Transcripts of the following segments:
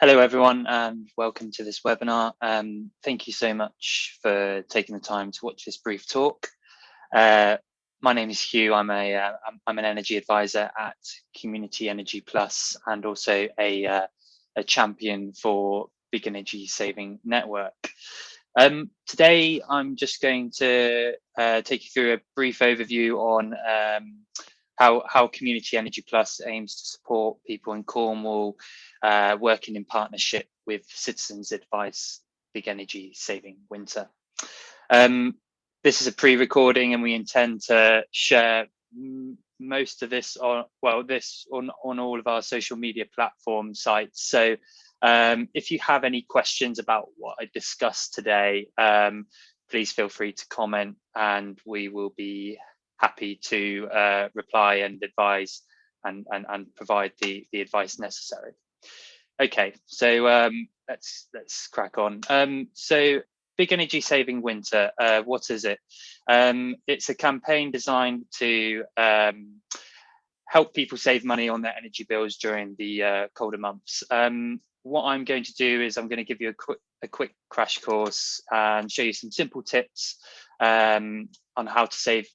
Hello, everyone, and welcome to this webinar. Thank you so much for taking the time to watch this brief talk. My name is Hugh. I'm an energy advisor at Community Energy Plus, and also a champion for Big Energy Saving Network. Today, I'm just going to take you through a brief overview on how Community Energy Plus aims to support people in Cornwall working in partnership with Citizens Advice Big Energy Saving Winter. This is a pre-recording, and we intend to share most of this on all of our social media platform sites. So if you have any questions about what I discussed today, please feel free to comment, and we will be happy to reply and advise and provide the advice necessary. Okay, so let's crack on. So Big Energy Saving Winter, what is it? It's a campaign designed to help people save money on their energy bills during the colder months. What I'm going to do is I'm going to give you a quick crash course and show you some simple tips on how to save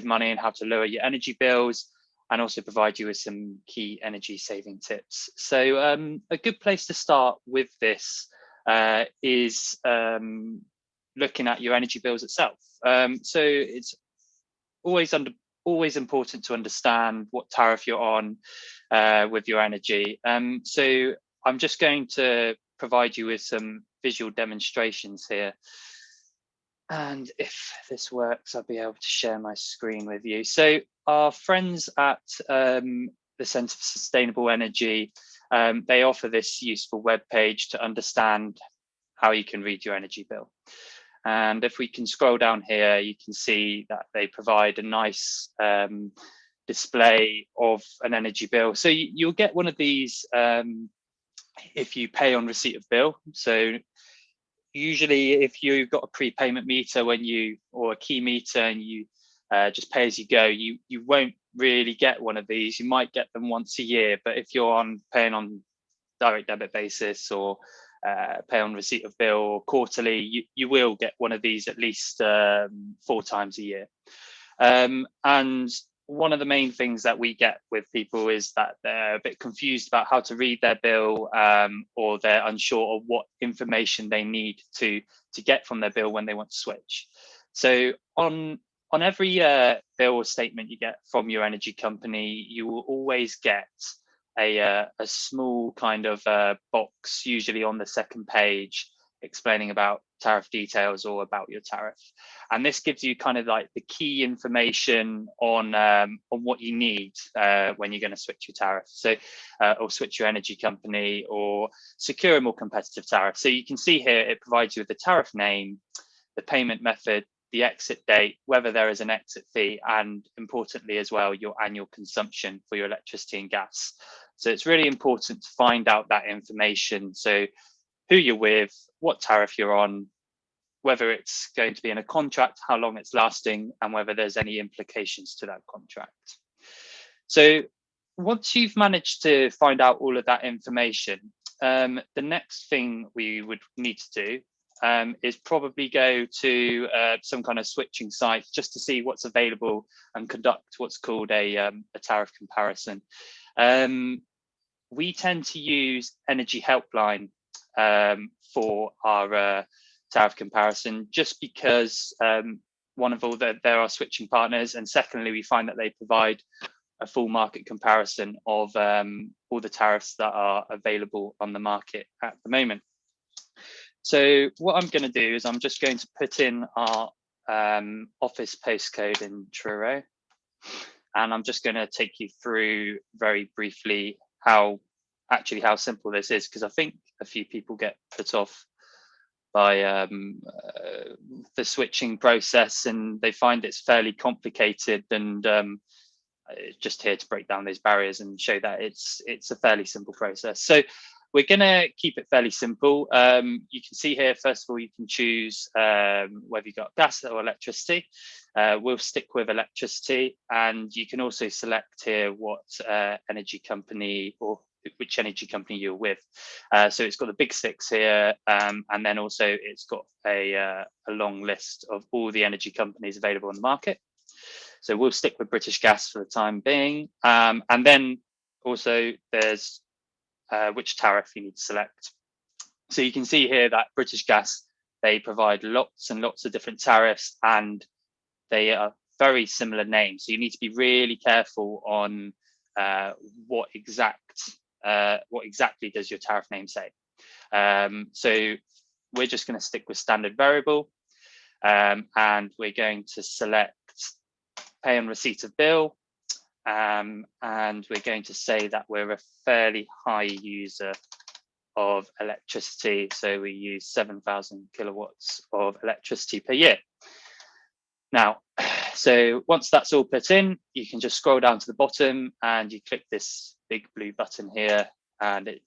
money and how to lower your energy bills, and also provide you with some key energy saving tips. So a good place to start with this is looking at your energy bills itself. So it's always important to understand what tariff you're on with your energy. So I'm just going to provide you with some visual demonstrations here. And if this works, I'll be able to share my screen with you. So our friends at the Centre for Sustainable Energy, they offer this useful web page to understand how you can read your energy bill. And if we can scroll down here, you can see that they provide a nice display of an energy bill. So you'll get one of these if you pay on receipt of bill. So usually if you've got a prepayment meter or a key meter and you just pay as you go, you won't really get one of these. You might get them once a year, but if you're paying on direct debit basis or pay on receipt of bill or quarterly, you will get one of these at least 4 times a year. And one of the main things that we get with people is that they're a bit confused about how to read their bill, or they're unsure of what information they need to get from their bill when they want to switch. So on every bill or statement you get from your energy company, you will always get a small kind of box, usually on the second page, explaining about tariff details or about your tariff. And this gives you kind of like the key information on what you need when you're going to switch your tariff, so or switch your energy company or secure a more competitive tariff. So you can see here it provides you with the tariff name, the payment method, the exit date, whether there is an exit fee, and importantly as well, your annual consumption for your electricity and gas. So it's really important to find out that information. So who you're with, what tariff you're on, whether it's going to be in a contract, how long it's lasting, and whether there's any implications to that contract. So once you've managed to find out all of that information, the next thing we would need to do is probably go to some kind of switching site just to see what's available and conduct what's called a tariff comparison. We tend to use Energy Helpline for our tariff comparison, just because one of all they're our switching partners, and secondly, we find that they provide a full market comparison of all the tariffs that are available on the market at the moment. So what I'm going to do is I'm just going to put in our office postcode in Truro, and I'm just going to take you through very briefly how simple this is, because I think a few people get put off by the switching process and they find it's fairly complicated, and just here to break down those barriers and show that it's a fairly simple process. So we're going to keep it fairly simple. You can see here, first of all, you can choose whether you've got gas or electricity. We'll stick with electricity, and you can also select here what energy company or which energy company you're with. So it's got the big six here, and then also it's got a long list of all the energy companies available on the market. So we'll stick with British Gas for the time being, and then also there's which tariff you need to select. So you can see here that British Gas, they provide lots and lots of different tariffs, and they are very similar names. So you need to be really careful on what exactly does your tariff name say. So we're just going to stick with standard variable, and we're going to select pay on receipt of bill, and we're going to say that we're a fairly high user of electricity. So we use 7,000 kilowatts of electricity per year. Now, so once that's all put in, you can just scroll down to the bottom and you click this big blue button here, and it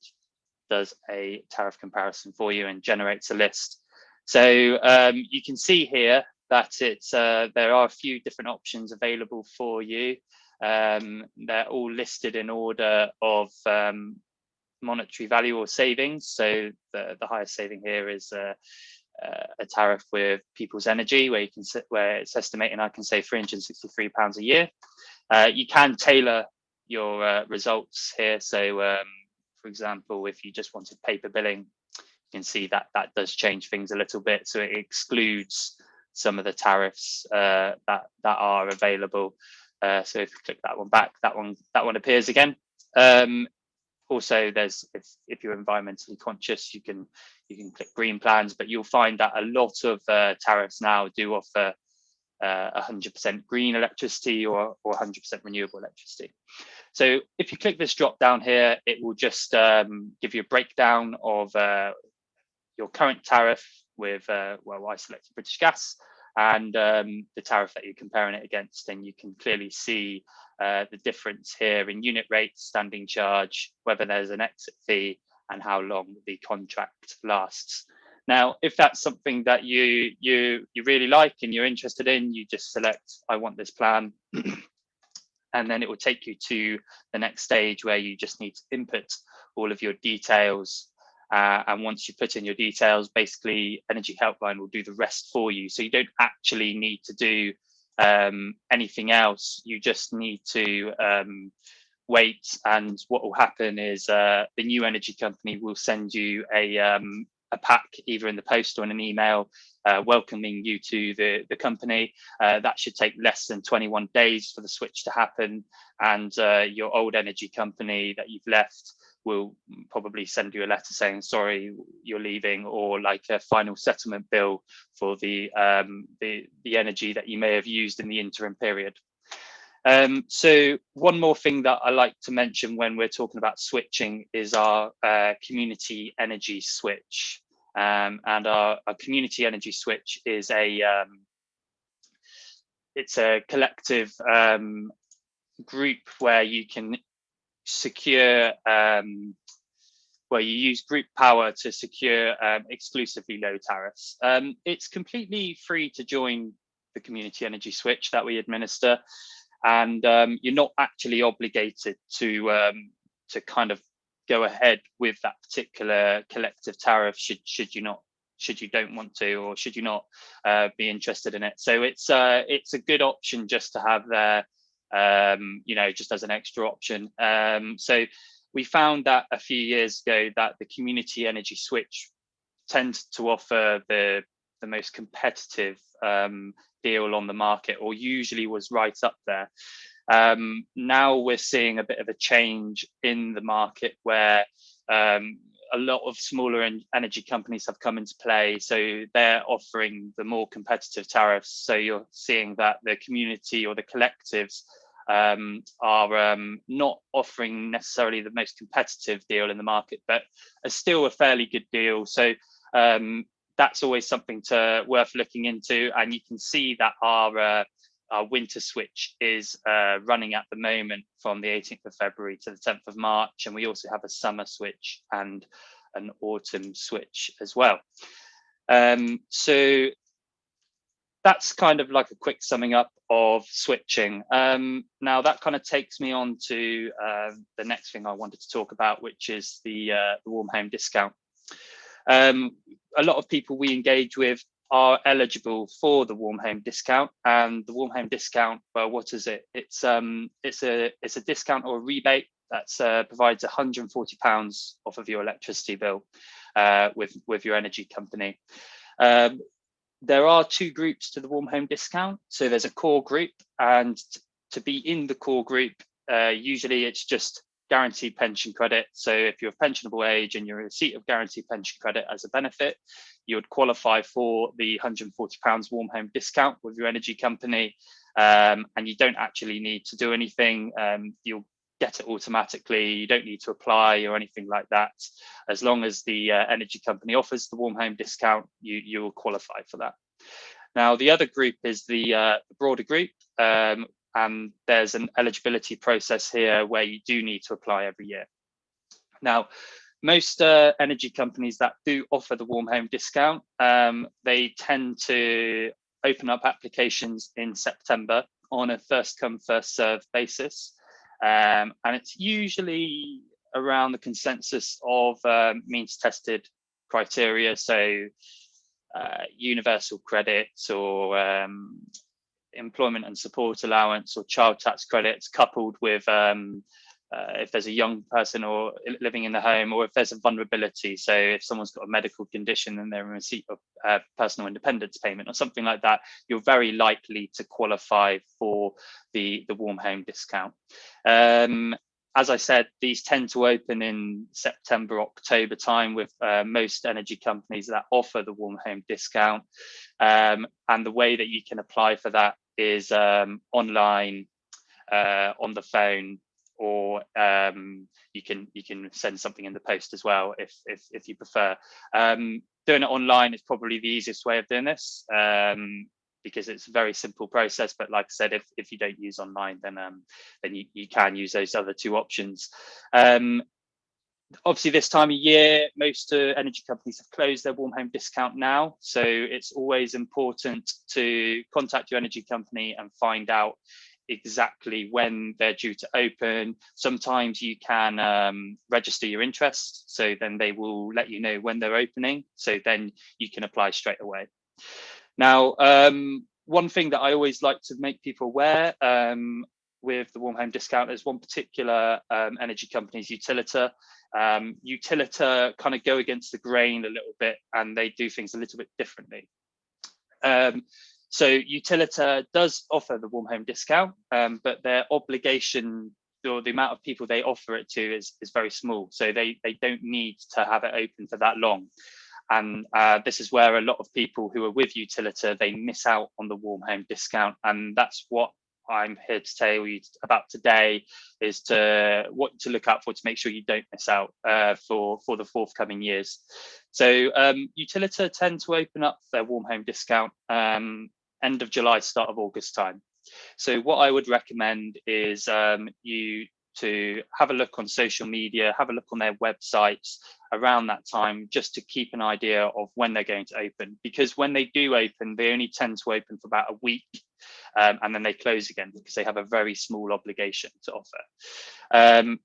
does a tariff comparison for you and generates a list. So you can see here that there are a few different options available for you. They're all listed in order of monetary value or savings. So the highest saving here is a tariff with People's Energy, where it's estimating I can save £363 a year. You can tailor your results here. So, for example, if you just wanted paper billing, you can see that does change things a little bit. So it excludes some of the tariffs that are available. So if you click that one back, that one appears again. Also, there's if you're environmentally conscious, you can click green plans, but you'll find that a lot of tariffs now do offer 100% green electricity or 100% renewable electricity. So if you click this drop down here, it will just give you a breakdown of your current tariff with, well, I selected British Gas, and the tariff that you're comparing it against, and you can clearly see the difference here in unit rates, standing charge, whether there's an exit fee, and how long the contract lasts. Now, if that's something that you really like and you're interested in, you just select, I want this plan, and then it will take you to the next stage where you just need to input all of your details. And once you put in your details, basically Energy Helpline will do the rest for you. So you don't actually need to do anything else. You just need to wait. And what will happen is the new energy company will send you a pack either in the post or in an email welcoming you to the company. That should take less than 21 days for the switch to happen. And your old energy company that you've left will probably send you a letter saying, sorry, you're leaving, or like a final settlement bill for the energy that you may have used in the interim period. So one more thing that I like to mention when we're talking about switching is our community energy switch. And our community energy switch is it's a collective group where you can secure, where you use group power to secure exclusively low tariffs. It's completely free to join the community energy switch that we administer, and you're not actually obligated to kind of go ahead with that particular collective tariff should you don't want to, or should you not be interested in it. So it's a good option just to have there, just as an extra option. So we found that a few years ago that the community energy switch tends to offer the most competitive deal on the market, or usually was right up there. Now we're seeing a bit of a change in the market where a lot of smaller energy companies have come into play. So they're offering the more competitive tariffs. So you're seeing that the community or the collectives are not offering necessarily the most competitive deal in the market, but are still a fairly good deal. So that's always something worth looking into. And you can see that our winter switch is running at the moment from the 18th of February to the 10th of March. And we also have a summer switch and an autumn switch as well. So that's kind of like a quick summing up of switching. Now that kind of takes me on to the next thing I wanted to talk about, which is the warm home discount. A lot of people we engage with are eligible for the warm home discount, and the warm home discount, well, what is it? It's a discount or a rebate that provides £140 off of your electricity bill with your energy company. There are two groups to the warm home discount. So there's a core group, and to be in the core group, usually it's just guaranteed pension credit. So if you're of pensionable age and you're in receipt of guaranteed pension credit as a benefit, you would qualify for the £140 warm home discount with your energy company, and you don't actually need to do anything. You'll get it automatically. You don't need to apply or anything like that. As long as the energy company offers the warm home discount, you will qualify for that. Now, the other group is the broader group, and there's an eligibility process here where you do need to apply every year. Now, most energy companies that do offer the warm home discount, they tend to open up applications in September on a first come, first served basis. And it's usually around the consensus of means tested criteria, so universal credits or employment and support allowance or child tax credits, coupled with if there's a young person or living in the home, or if there's a vulnerability. So if someone's got a medical condition and they're in receipt of personal independence payment or something like that, you're very likely to qualify for the warm home discount. As I said, these tend to open in September, October time with most energy companies that offer the warm home discount. And the way that you can apply for that is online, on the phone, or you can send something in the post as well if you prefer. Doing it online is probably the easiest way of doing this, because it's a very simple process. But like I said, if you don't use online, then you can use those other two options. Obviously, this time of year, most energy companies have closed their warm home discount now. So it's always important to contact your energy company and find out exactly when they're due to open. Sometimes you can register your interest, so then they will let you know when they're opening, so then you can apply straight away. Now, one thing that I always like to make people aware with the warm home discount is one particular energy company's Utilita. Utilita kind of go against the grain a little bit, and they do things a little bit differently. So Utilita does offer the warm home discount, but their obligation, or the amount of people they offer it to, is very small. So they don't need to have it open for that long. And this is where a lot of people who are with Utilita, they miss out on the warm home discount. And that's what I'm here to tell you about today, is what to look out for to make sure you don't miss out for the forthcoming years. So Utilita tend to open up their warm home discount end of July, start of August time. So what I would recommend is you to have a look on social media, have a look on their websites around that time, just to keep an idea of when they're going to open. Because when they do open, they only tend to open for about a week, and then they close again because they have a very small obligation to offer.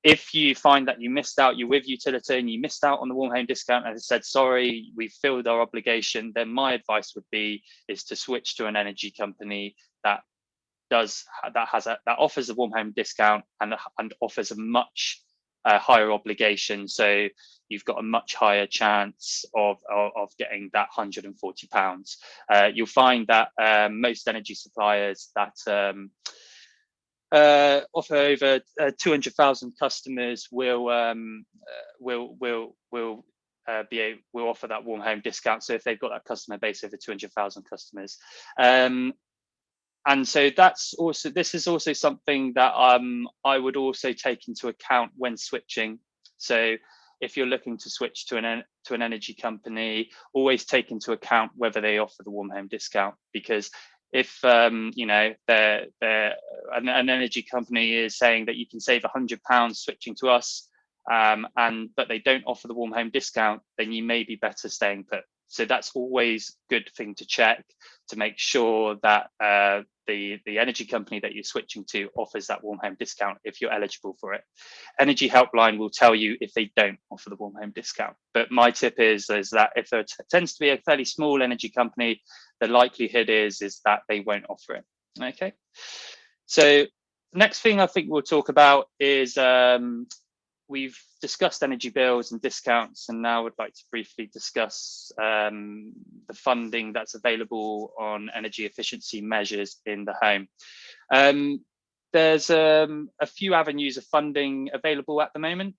If you find that you missed out, you're with Utilita and you missed out on the warm home discount and said, sorry, we've filled our obligation, then my advice would be is to switch to an energy company that offers a warm home discount and offers a much higher obligation. So you've got a much higher chance of getting that £140. You'll find that most energy suppliers that offer over 200,000 customers will offer that warm home discount. So if they've got that customer base over 200,000 customers, and so this is also something that I would also take into account when switching. So if you're looking to switch to an energy company, always take into account whether they offer the warm home discount, because if an energy company is saying that you can save £100 switching to us, but they don't offer the warm home discount, then you may be better staying put. So that's always a good thing to check to make sure that the energy company that you're switching to offers that warm home discount if you're eligible for it. Energy Helpline will tell you if they don't offer the warm home discount. But my tip is that if there tends to be a fairly small energy company, the likelihood is that they won't offer it. Okay. So next thing I think we'll talk about is we've discussed energy bills and discounts, and now I'd like to briefly discuss the funding that's available on energy efficiency measures in the home. There's a few avenues of funding available at the moment,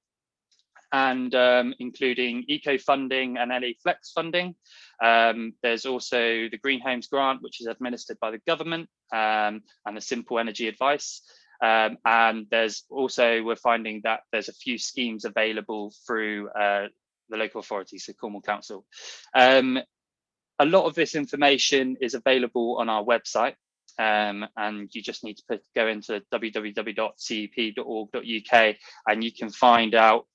and including eco funding and LE flex funding. There's also the Green Homes Grant, which is administered by the government, and the Simple Energy Advice. And there's also, we're finding that there's a few schemes available through the local authorities, so Cornwall Council. A lot of this information is available on our website, and you just need to go into www.cep.org.uk, and you can find out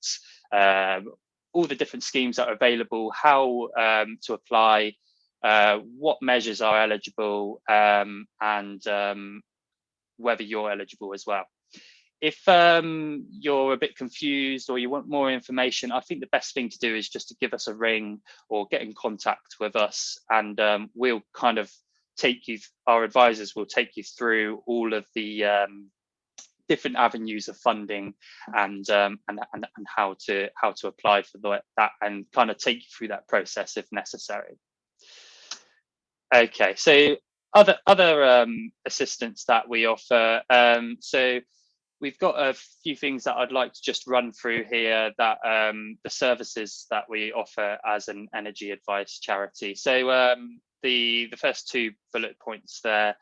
all the different schemes that are available, how to apply, what measures are eligible, and whether you're eligible as well. If you're a bit confused or you want more information, I think the best thing to do is just to give us a ring or get in contact with us, and we'll kind of our advisors will take you through all of the different avenues of funding and how to apply for that, and kind of take you through that process if necessary. Okay, so other assistance that we offer. So we've got a few things that I'd like to just run through here, that the services that we offer as an energy advice charity. So the first two bullet points there,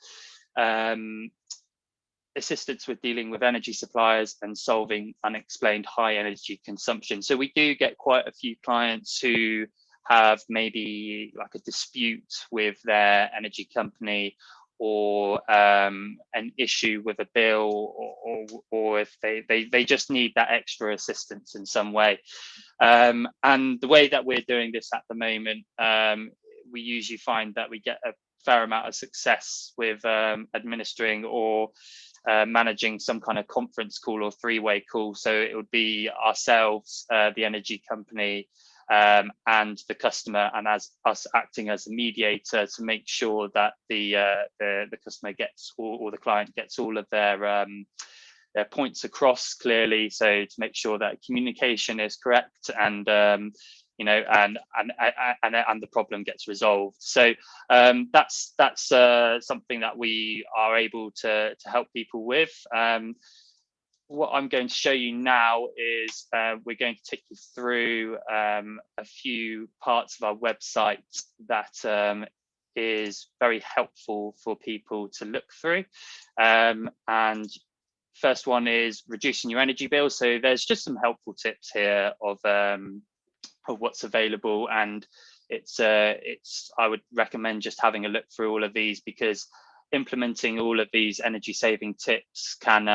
assistance with dealing with energy suppliers and solving unexplained high energy consumption. So we do get quite a few clients who have maybe like a dispute with their energy company, or an issue with a bill, or if they just need that extra assistance in some way. And the way that we're doing this at the moment, we usually find that we get a fair amount of success with administering or managing some kind of conference call or three-way call. So it would be ourselves, the energy company, and the customer, and as us acting as a mediator to make sure that the customer gets, or the client gets, all of their points across clearly. So to make sure that communication is correct, and you know, and the problem gets resolved. So that's something that we are able to help people with. What I'm going to show you now is we're going to take you through a few parts of our website that is very helpful for people to look through. And first one is reducing your energy bill. So there's just some helpful tips here of what's available, and it's I would recommend just having a look through all of these, because implementing all of these energy saving tips can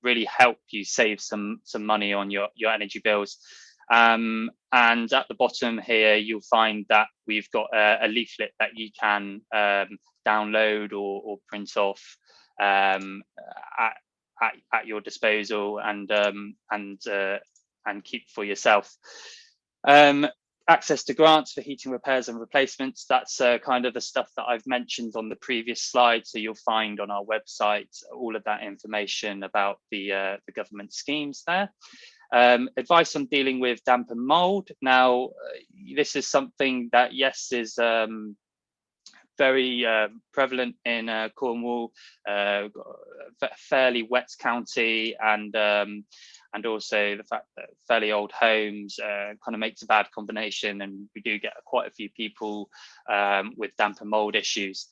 really help you save some money on your energy bills. And at the bottom here, you'll find that we've got a leaflet that you can download or print off at your disposal, and keep for yourself. Access to grants for heating repairs and replacements. That's kind of the stuff that I've mentioned on the previous slide. So you'll find on our website all of that information about the government schemes there. Advice on dealing with damp and mold. Now, this is something that, yes, is very prevalent in Cornwall, fairly wet county, and also the fact that fairly old homes kind of makes a bad combination, and we do get quite a few people with damp and mold issues.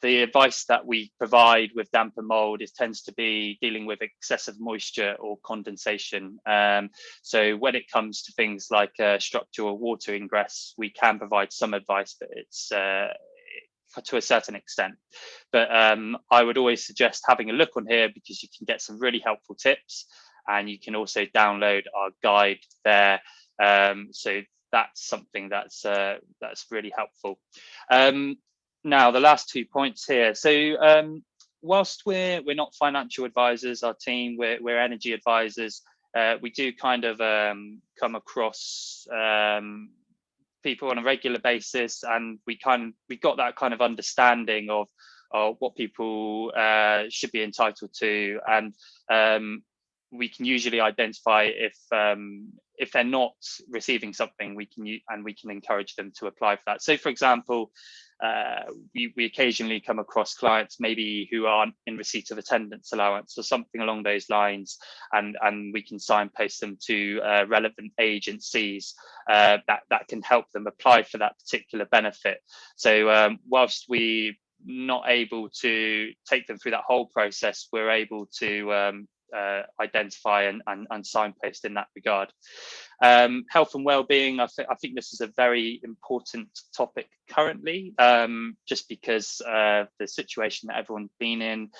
The advice that we provide with damp and mold tends to be dealing with excessive moisture or condensation. So when it comes to things like structural water ingress, we can provide some advice, but it's to a certain extent. But I would always suggest having a look on here, because you can get some really helpful tips, and you can also download our guide there. So that's something that's really helpful. Now, the last 2 points here. So whilst we're not financial advisors, our team, we're energy advisors. We do kind of come across people on a regular basis, and we got that kind of understanding of what people should be entitled to, and we can usually identify if they're not receiving something, we can encourage them to apply for that. So, for example, we occasionally come across clients maybe who aren't in receipt of attendance allowance or something along those lines, and we can signpost them to relevant agencies that can help them apply for that particular benefit. So whilst we're not able to take them through that whole process, we're able to identify and signpost in that regard. Health and well-being, I think this is a very important topic currently, just because of the situation that everyone's been in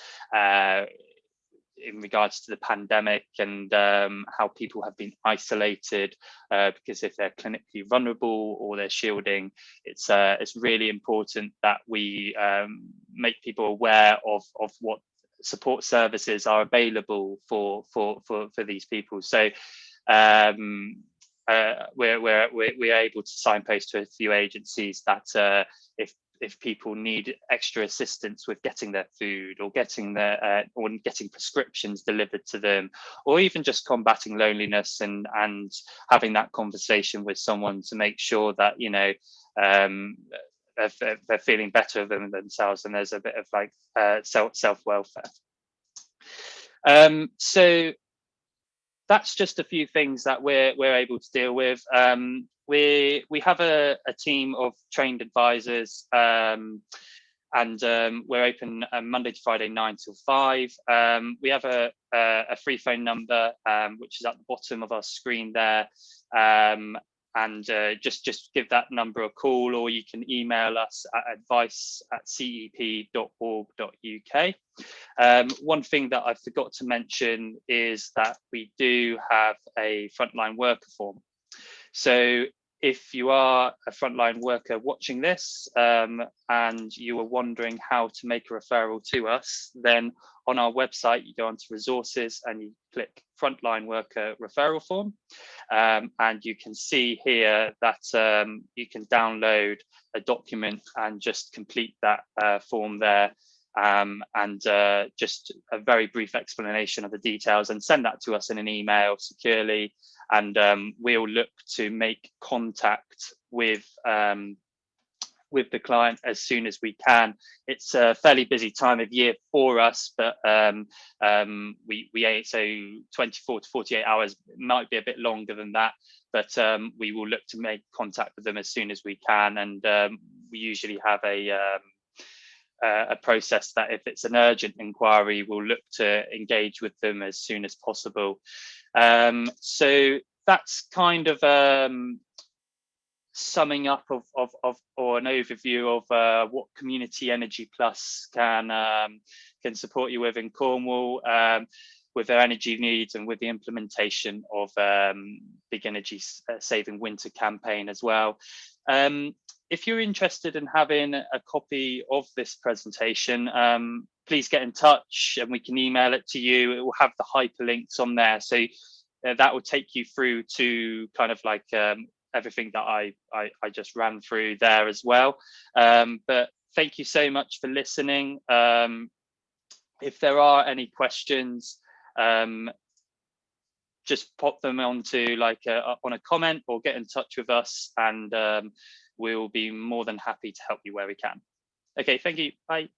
regards to the pandemic, and how people have been isolated because if they're clinically vulnerable or they're shielding, it's really important that we make people aware of what support services are available for these people. So we're able to signpost to a few agencies that if people need extra assistance with getting their food, or getting prescriptions delivered to them, or even just combating loneliness and having that conversation with someone to make sure that they're feeling better than themselves, and there's a bit of like self-welfare. So that's just a few things that we're able to deal with. We have a team of trained advisors, and we're open Monday to Friday 9 till 5. We have a free phone number, which is at the bottom of our screen there. And just give that number a call, or you can email us at advice@cep.org.uk. One thing that I forgot to mention is that we do have a frontline worker form. So if you are a frontline worker watching this, and you are wondering how to make a referral to us, then on our website, you go onto resources and you click frontline worker referral form. And you can see here that you can download a document and just complete that form there. And just a very brief explanation of the details, and send that to us in an email securely, and we'll look to make contact with the client as soon as we can. It's a fairly busy time of year for us, but we so 24 to 48 hours, might be a bit longer than that, but we will look to make contact with them as soon as we can, and we usually have a process that if it's an urgent inquiry, we'll look to engage with them as soon as possible. So that's kind of summing up of or an overview of what Community Energy Plus can support you with in Cornwall, with their energy needs, and with the implementation of Big Energy Saving Winter campaign as well. If you're interested in having a copy of this presentation, please get in touch and we can email it to you. It will have the hyperlinks on there, so that will take you through to kind of like everything that I just ran through there as well. But thank you so much for listening. If there are any questions, just pop them onto on a comment, or get in touch with us, and we'll be more than happy to help you where we can. Okay, thank you. Bye.